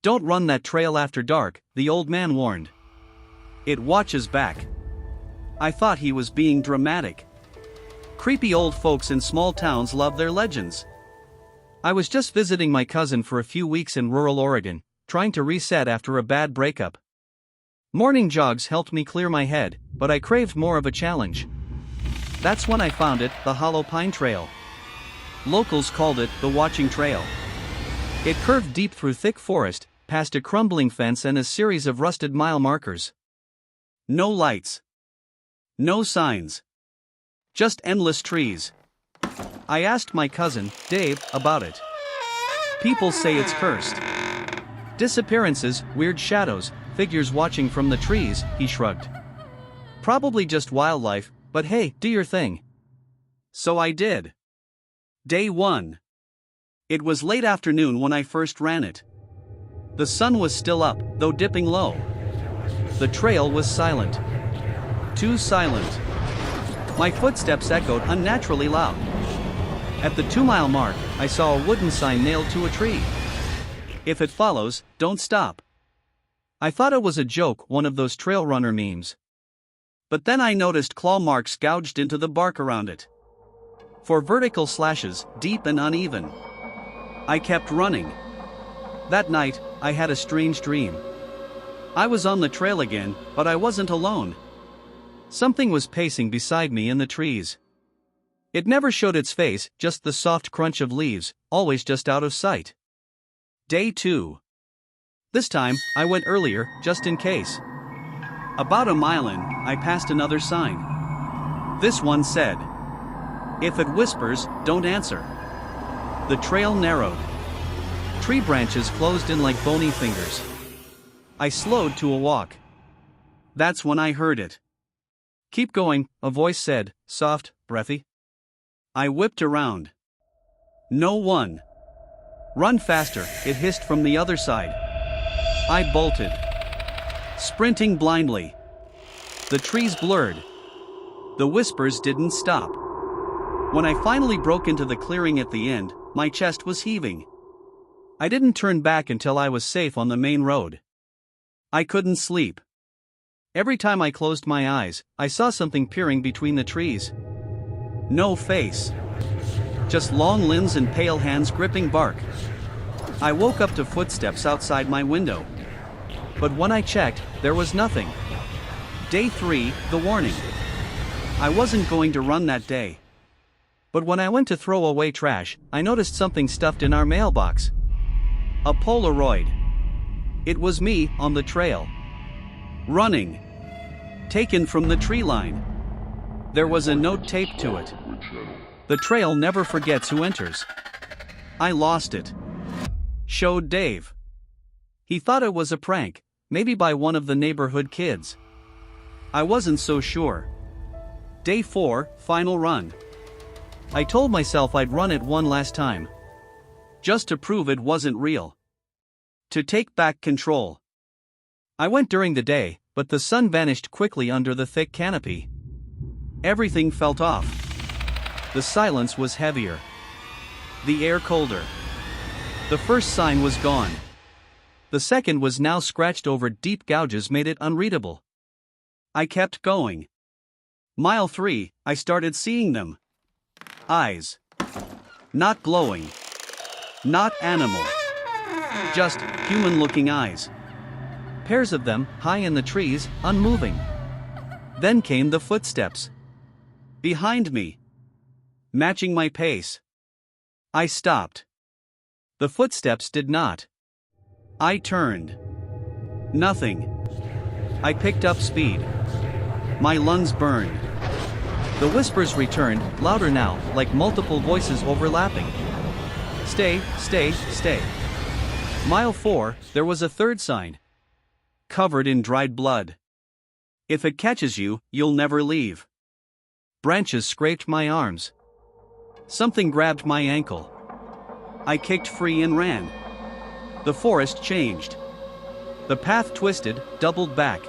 Don't run that trail after dark, the old man warned. It watches back. I thought he was being dramatic. Creepy old folks in small towns love their legends. I was just visiting my cousin for a few weeks in rural Oregon, trying to reset after a bad breakup. Morning jogs helped me clear my head, but I craved more of a challenge. That's when I found it, the Hollow Pine Trail. Locals called it the Watching Trail. It curved deep through thick forest, past a crumbling fence and a series of rusted mile markers. No lights. No signs. Just endless trees. I asked my cousin, Dave, about it. People say it's cursed. Disappearances, weird shadows, figures watching from the trees, he shrugged. Probably just wildlife, but hey, do your thing. So I did. Day 1. It was late afternoon when I first ran it. The sun was still up, though dipping low. The trail was silent. Too silent. My footsteps echoed unnaturally loud. At the 2-mile mark, I saw a wooden sign nailed to a tree. If it follows, don't stop. I thought it was a joke, one of those trail runner memes. But then I noticed claw marks gouged into the bark around it. 4 vertical slashes, deep and uneven. I kept running. That night, I had a strange dream. I was on the trail again, but I wasn't alone. Something was pacing beside me in the trees. It never showed its face, just the soft crunch of leaves, always just out of sight. Day 2. This time, I went earlier, just in case. About a mile in, I passed another sign. This one said, "If it whispers, don't answer." The trail narrowed. Tree branches closed in like bony fingers. I slowed to a walk. That's when I heard it. "Keep going," a voice said, soft, breathy. I whipped around. No one. "Run faster," it hissed from the other side. I bolted. Sprinting blindly. The trees blurred. The whispers didn't stop. When I finally broke into the clearing at the end, my chest was heaving. I didn't turn back until I was safe on the main road. I couldn't sleep. Every time I closed my eyes, I saw something peering between the trees. No face. Just long limbs and pale hands gripping bark. I woke up to footsteps outside my window. But when I checked, there was nothing. Day 3, the warning. I wasn't going to run that day. But when I went to throw away trash, I noticed something stuffed in our mailbox. A Polaroid. It was me, on the trail. Running. Taken from the tree line. There was a note taped to it. "The trail never forgets who enters." I lost it. Showed Dave. He thought it was a prank, maybe by one of the neighborhood kids. I wasn't so sure. Day 4, final run. I told myself I'd run it one last time. Just to prove it wasn't real. To take back control. I went during the day, but the sun vanished quickly under the thick canopy. Everything felt off. The silence was heavier. The air colder. The first sign was gone. The second was now scratched over, deep gouges made it unreadable. I kept going. Mile 3, I started seeing them. Eyes. Not glowing. Not animal. Just human-looking eyes. Pairs of them, high in the trees, unmoving. Then came the footsteps. Behind me. Matching my pace. I stopped. The footsteps did not. I turned. Nothing. I picked up speed. My lungs burned. The whispers returned, louder now, like multiple voices overlapping. "Stay, stay, stay." Mile 4, there was a third sign. Covered in dried blood. "If it catches you, you'll never leave." Branches scraped my arms. Something grabbed my ankle. I kicked free and ran. The forest changed. The path twisted, doubled back.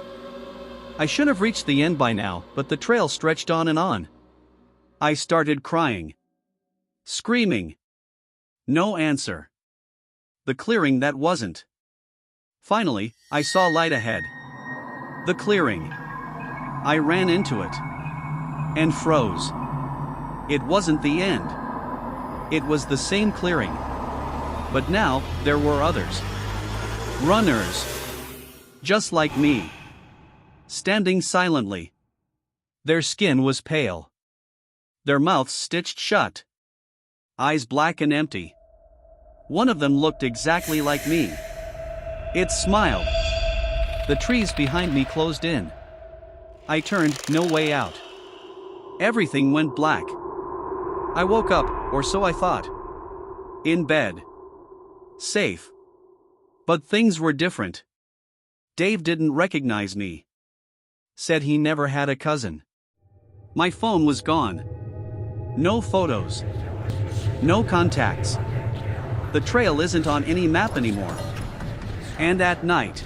I should have reached the end by now, but the trail stretched on and on. I started crying. Screaming. No answer. The clearing that wasn't. Finally, I saw light ahead. The clearing. I ran into it. And froze. It wasn't the end. It was the same clearing. But now, there were others. Runners. Just like me. Standing silently. Their skin was pale. Their mouths stitched shut. Eyes black and empty. One of them looked exactly like me. It smiled. The trees behind me closed in. I turned, no way out. Everything went black. I woke up, or so I thought. In bed. Safe. But things were different. Dave didn't recognize me. Said he never had a cousin. My phone was gone. No photos. No contacts. The trail isn't on any map anymore. And at night,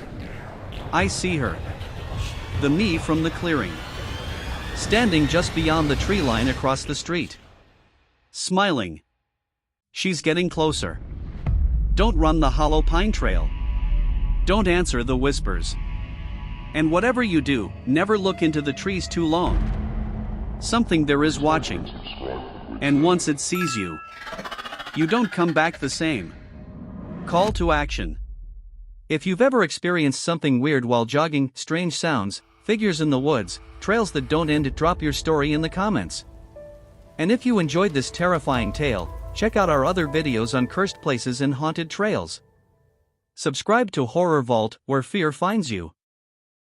I see her. The me from the clearing. Standing just beyond the tree line across the street. Smiling. She's getting closer. Don't run the hollow pine trail. Don't answer the whispers. And whatever you do, never look into the trees too long. Something there is watching. And once it sees you, you don't come back the same. Call to action. If you've ever experienced something weird while jogging, strange sounds, figures in the woods, trails that don't end, drop your story in the comments. And if you enjoyed this terrifying tale, check out our other videos on cursed places and haunted trails. Subscribe to Horror Vault, where fear finds you.